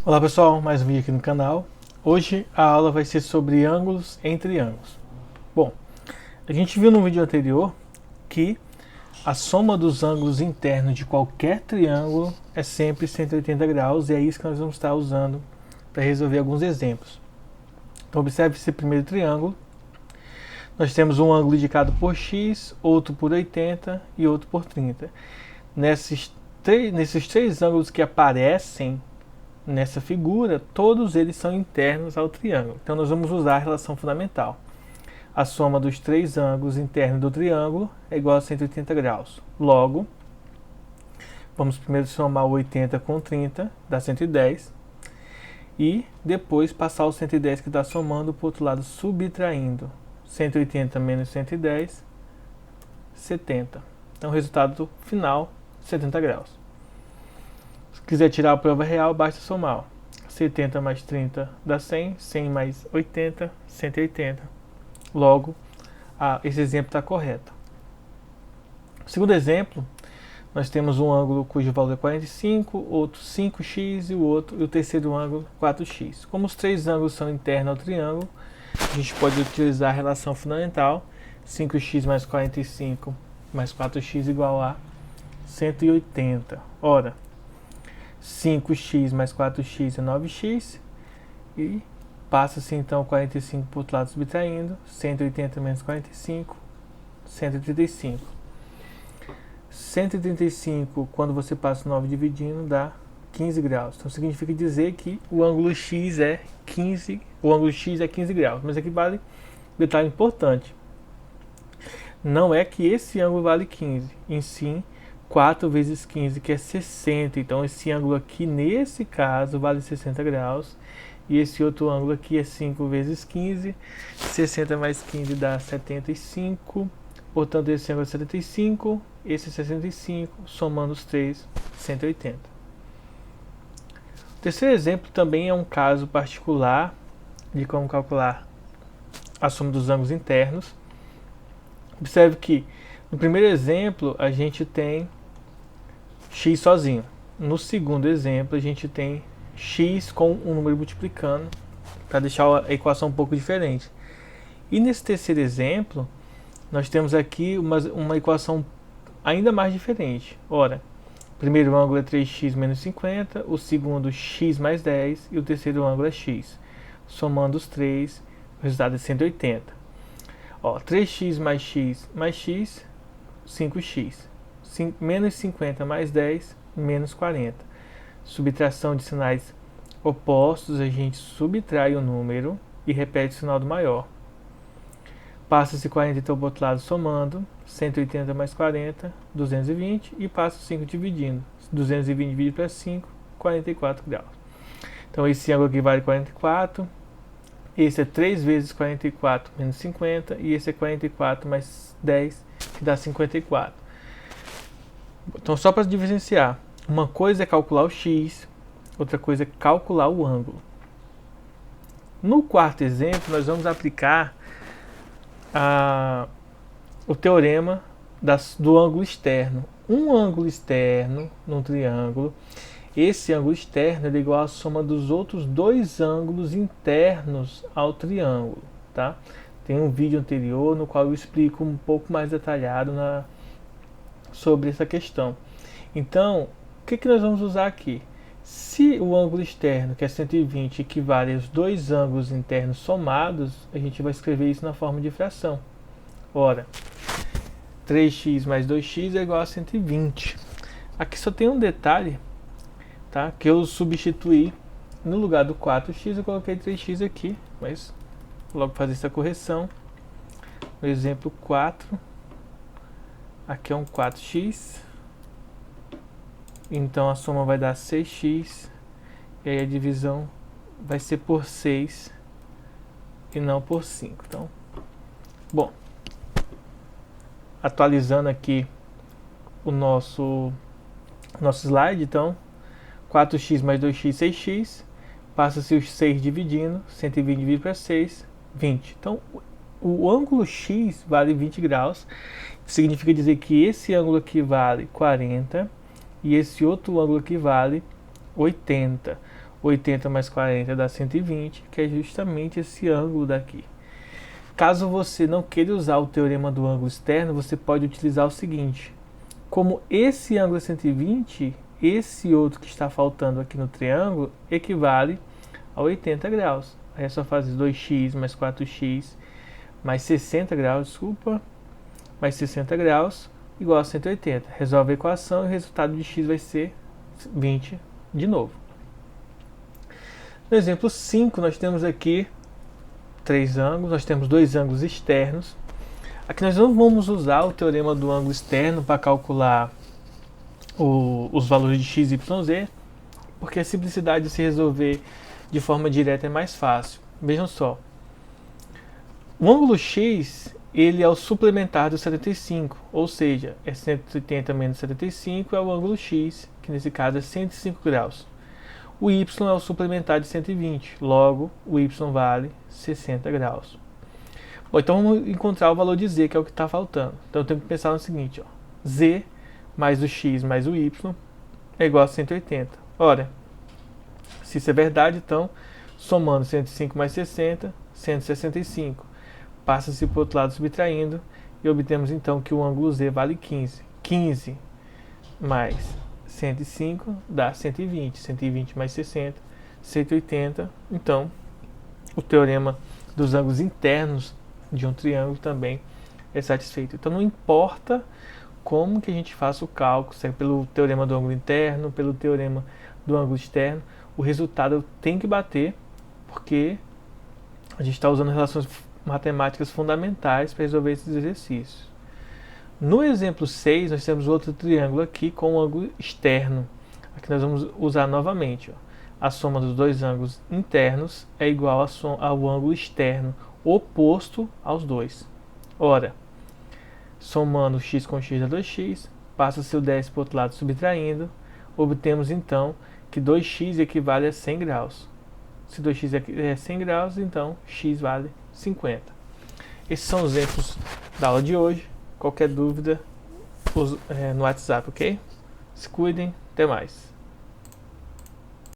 Olá pessoal, mais um vídeo aqui no canal. Hoje a aula vai ser sobre ângulos em triângulos. Bom, a gente viu no vídeo anterior que a soma dos ângulos internos de qualquer triângulo é sempre 180 graus e é isso que nós vamos estar usando para resolver alguns exemplos. Então observe esse primeiro triângulo. Nós temos um ângulo indicado por x, outro por 80 e outro por 30. Nesses três ângulos que aparecem nessa figura, todos eles são internos ao triângulo. Então nós vamos usar a relação fundamental. A soma dos três ângulos internos do triângulo é igual a 180 graus. Logo, vamos primeiro somar o 80 com 30, dá 110. E depois passar o 110 que está somando para o outro lado, subtraindo. 180 menos 110, 70. Então o resultado final, 70 graus. Se quiser tirar a prova real, basta somar. 70 mais 30 dá 100, 100 mais 80, 180. Logo, esse exemplo está correto. Segundo exemplo, nós temos um ângulo cujo valor é 45, outro 5x e o terceiro ângulo 4x. Como os três ângulos são internos ao triângulo, a gente pode utilizar a relação fundamental. 5x mais 45 mais 4x igual a 180. Ora, 5x mais 4x é 9x e passa-se então 45 para o outro lado subtraindo, 180 menos 45, 135. 135, quando você passa o 9 dividindo, dá 15 graus. Então significa dizer que o ângulo x é 15 graus. Mas aqui vale um detalhe importante. Não é que esse ângulo vale 15, em sim 4 vezes 15, que é 60. Então esse ângulo aqui, nesse caso, vale 60 graus. E esse outro ângulo aqui é 5 vezes 15. 60 mais 15 dá 75. Portanto, esse ângulo é 75, esse é 65, somando os três, 180. O terceiro exemplo também é um caso particular de como calcular a soma dos ângulos internos. Observe que no primeiro exemplo a gente tem x sozinho. No segundo exemplo a gente tem x com um número multiplicando, para deixar a equação um pouco diferente. E nesse terceiro exemplo nós temos aqui uma equação ainda mais diferente. Ora, o primeiro ângulo é 3x menos 50, o segundo x mais 10 e o terceiro ângulo é x. Somando os três, o resultado é 180. 3x mais x mais x, 5x. Menos 50 mais 10, menos 40. Subtração de sinais opostos, a gente subtrai o número e repete o sinal do maior. Passa-se 40 então para o outro lado somando, 180 mais 40, 220, e passa o 5 dividindo. 220 dividido para 5, 44 graus. Então esse ângulo aqui vale 44, esse é 3 vezes 44 menos 50, e esse é 44 mais 10, que dá 54. Então só para diferenciar, uma coisa é calcular o x, outra coisa é calcular o ângulo. No quarto exemplo, nós vamos aplicar o teorema do ângulo externo. Um ângulo externo num triângulo, esse ângulo externo é igual à soma dos outros dois ângulos internos ao triângulo. Tá? Tem um vídeo anterior no qual eu explico um pouco mais detalhado sobre essa questão. Então, o que nós vamos usar aqui? Se o ângulo externo, que é 120, equivale aos dois ângulos internos somados, a gente vai escrever isso na forma de fração. Ora, 3x mais 2x é igual a 120. Aqui só tem um detalhe, tá? Que eu substituí no lugar do 4x, eu coloquei 3x aqui, mas vou logo fazer essa correção. No exemplo 4, aqui é um 4x. Então a soma vai dar 6x, e aí a divisão vai ser por 6 e não por 5. Então, bom, atualizando aqui o nosso slide, então 4x mais 2x, 6x, passa-se os 6 dividindo, 120 dividido para 6, 20. Então o ângulo x vale 20 graus, significa dizer que esse ângulo aqui vale 40, e esse outro ângulo aqui vale 80. 80 mais 40 dá 120, que é justamente esse ângulo daqui. Caso você não queira usar o teorema do ângulo externo, você pode utilizar o seguinte: como esse ângulo é 120, esse outro que está faltando aqui no triângulo equivale a 80 graus. Aí é só fazer 2x mais 4x mais 60 graus, desculpa, mais 60 graus, igual a 180. Resolve a equação e o resultado de x vai ser 20 de novo. No exemplo 5, nós temos aqui 3 ângulos, nós temos 2 ângulos externos. Aqui nós não vamos usar o teorema do ângulo externo para calcular os valores de x, y, z, porque a simplicidade de se resolver de forma direta é mais fácil. Vejam só, o ângulo x ele é o suplementar do 75, ou seja, é 180 menos 75 é o ângulo x, que nesse caso é 105 graus. O y é o suplementar de 120, logo o y vale 60 graus. Bom, então vamos encontrar o valor de z, que é o que está faltando. Então eu tenho que pensar no seguinte, ó, z mais o x mais o y é igual a 180. Ora, se isso é verdade, então somando 105 mais 60, 165. Passa-se para o outro lado subtraindo e obtemos então que o ângulo z vale 15. 15 mais 105 dá 120. 120 mais 60, 180. Então, o teorema dos ângulos internos de um triângulo também é satisfeito. Então, não importa como que a gente faça o cálculo, se é pelo teorema do ângulo interno, pelo teorema do ângulo externo, o resultado tem que bater, porque a gente está usando relações matemáticas fundamentais para resolver esses exercícios. No exemplo 6, nós temos outro triângulo aqui com um ângulo externo. Aqui nós vamos usar novamente, ó, a soma dos dois ângulos internos é igual ao ângulo externo oposto aos dois. Ora, somando x com x dá 2x, passa-se o 10 para o outro lado subtraindo, obtemos então que 2x equivale a 100 graus. Se 2x é 100 graus, então x vale 50. Esses são os exemplos da aula de hoje. Qualquer dúvida no WhatsApp, ok? Se cuidem, até mais.